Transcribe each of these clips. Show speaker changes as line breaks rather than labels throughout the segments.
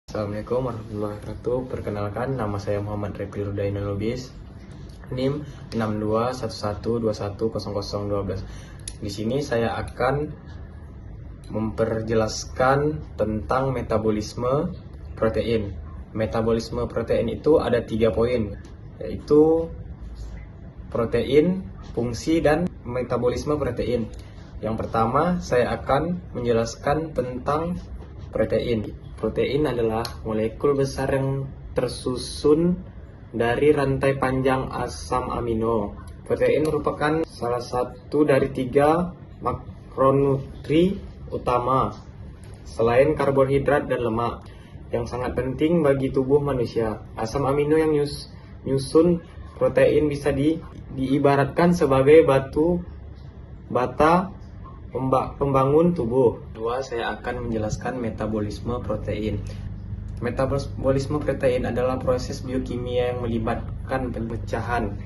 Assalamualaikum warahmatullahi wabarakatuh. Perkenalkan, nama saya Muhammad Repli Rudaina Lubis, NIM 6211210012. Di sini saya akan memperjelaskan tentang metabolisme protein. Metabolisme protein itu ada 3 poin, yaitu protein, fungsi, dan metabolisme protein. Yang pertama, saya akan menjelaskan tentang protein. Protein adalah molekul besar yang tersusun dari rantai panjang asam amino. Protein merupakan salah satu dari 3 makronutri utama selain karbohidrat dan lemak yang sangat penting bagi tubuh manusia. Asam amino yang nyusun protein bisa diibaratkan sebagai batu bata pembangun tubuh. Kedua, saya akan menjelaskan metabolisme protein. Metabolisme protein adalah proses biokimia yang melibatkan pemecahan,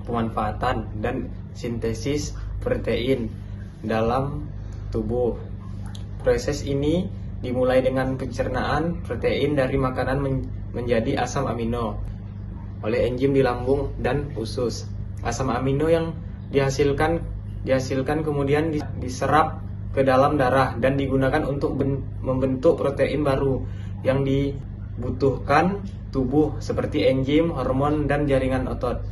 pemanfaatan, dan sintesis protein dalam tubuh. Proses ini dimulai dengan pencernaan protein dari makanan menjadi asam amino oleh enzim di lambung dan usus. Asam amino yang dihasilkan kemudian diserap ke dalam darah dan digunakan untuk membentuk protein baru yang dibutuhkan tubuh seperti enzim, hormon, dan jaringan otot.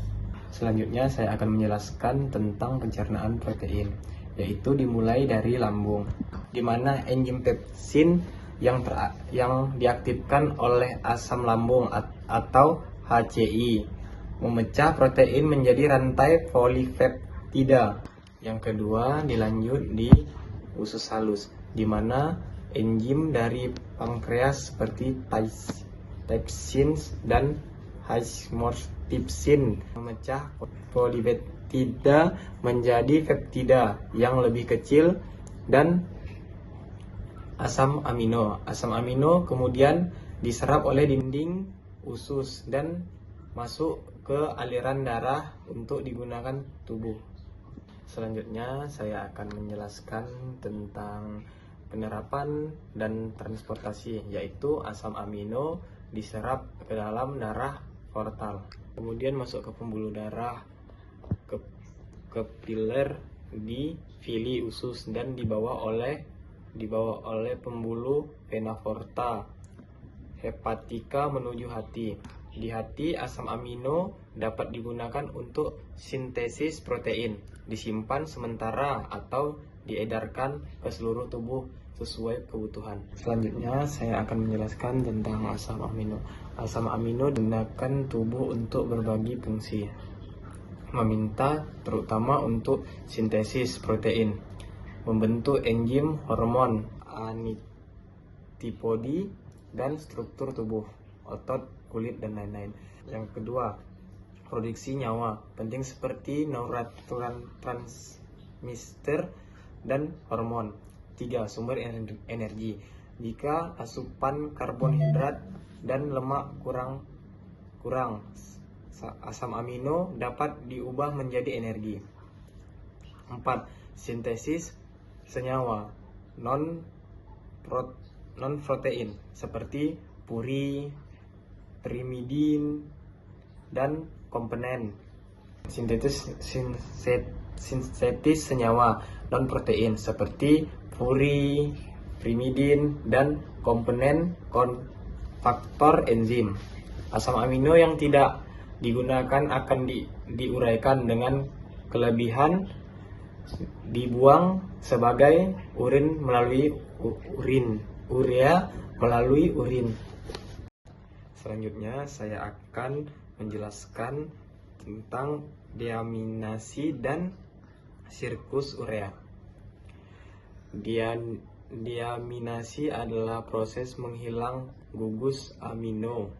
Selanjutnya saya akan menjelaskan tentang pencernaan protein, yaitu dimulai dari lambung, di mana enzim pepsin yang diaktifkan oleh asam lambung atau HCI memecah protein menjadi rantai polipeptida. Yang kedua, dilanjut di usus halus, di mana enzim dari pankreas seperti trypsin dan hemotrypsin memecah polipeptida menjadi peptida yang lebih kecil dan asam amino. Asam amino kemudian diserap oleh dinding usus dan masuk ke aliran darah untuk digunakan tubuh. Selanjutnya saya akan menjelaskan tentang penerapan dan transportasi, yaitu asam amino diserap ke dalam darah portal, kemudian masuk ke pembuluh darah, ke kapiler di villi usus dan dibawa oleh pembuluh vena porta hepatika menuju hati. Di hati, asam amino dapat digunakan untuk sintesis protein, disimpan sementara atau diedarkan ke seluruh tubuh sesuai kebutuhan. Selanjutnya saya akan menjelaskan tentang asam amino. Asam amino digunakan tubuh untuk berbagi fungsi, meminta terutama untuk sintesis protein, membentuk enzim, hormon, antibodi, dan struktur tubuh, otot, kulit, dan lain-lain. Yang kedua, produksi nyawa penting seperti neurotransmitter dan hormon. 3. Sumber energi. Jika asupan karbohidrat dan lemak kurang, asam amino dapat diubah menjadi energi. 4. Sintesis senyawa non-protein seperti puri, pirimidin, dan komponen. Sintetis senyawa non-protein seperti puri, pirimidin, dan komponen faktor enzim. Asam amino yang tidak digunakan akan diuraikan dengan kelebihan, dibuang sebagai urea melalui urin. Selanjutnya saya akan menjelaskan tentang deaminasi dan sirkus urea. Deaminasi adalah proses menghilang gugus amino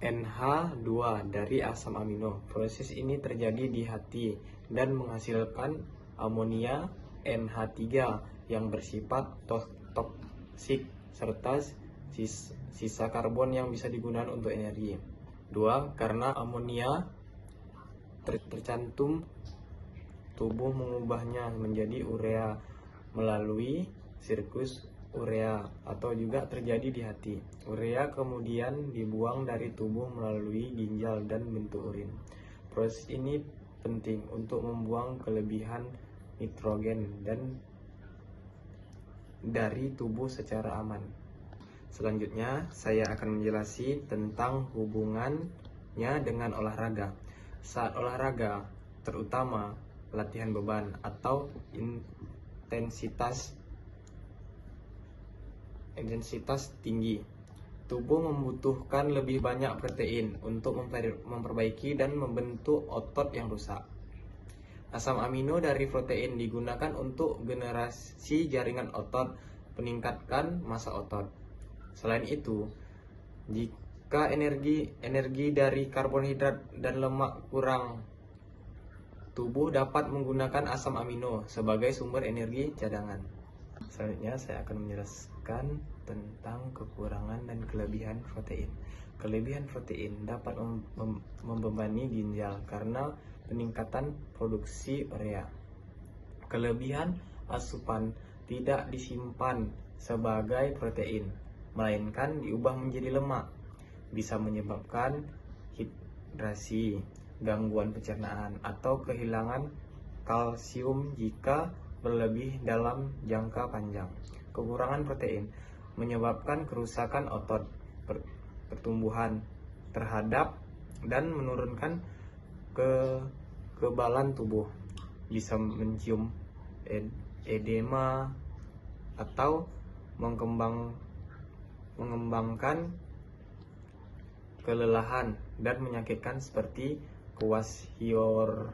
NH2 dari asam amino. Proses ini terjadi di hati dan menghasilkan amonia NH3 yang bersifat toksik serta sisa karbon yang bisa digunakan untuk energi. 2. Karena amonia tercantum, tubuh mengubahnya menjadi urea melalui sirkus urea atau juga terjadi di hati. Urea kemudian dibuang dari tubuh melalui ginjal dan bentuk urin. Proses ini penting untuk membuang kelebihan nitrogen dan dari tubuh secara aman. Selanjutnya, saya akan menjelaskan tentang hubungannya dengan olahraga. Saat olahraga, terutama latihan beban atau intensitas tinggi, tubuh membutuhkan lebih banyak protein untuk memperbaiki dan membentuk otot yang rusak. Asam amino dari protein digunakan untuk generasi jaringan otot, meningkatkan massa otot. Selain itu, jika energi dari karbohidrat dan lemak kurang, tubuh dapat menggunakan asam amino sebagai sumber energi cadangan. Selanjutnya saya akan menjelaskan tentang kekurangan dan kelebihan protein. Kelebihan protein dapat membebani ginjal karena peningkatan produksi urea. Kelebihan asupan tidak disimpan sebagai protein, melainkan diubah menjadi lemak. Bisa menyebabkan hidrasi, gangguan pencernaan, atau kehilangan kalsium jika berlebih dalam jangka panjang. Kekurangan protein menyebabkan kerusakan otot, pertumbuhan terhadap dan menurunkan kekebalan tubuh. Bisa mencium edema atau mengembangkan kelelahan dan menyakitkan seperti kwashiorkor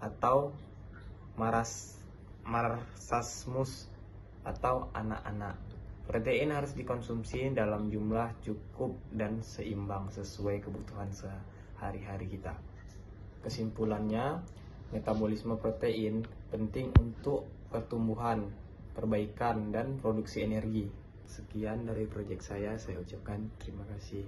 atau marasmus atau anak-anak. Protein harus dikonsumsi dalam jumlah cukup dan seimbang sesuai kebutuhan sehari-hari kita. Kesimpulannya, metabolisme protein penting untuk pertumbuhan, perbaikan, dan produksi energi. Sekian dari proyek saya ucapkan terima kasih.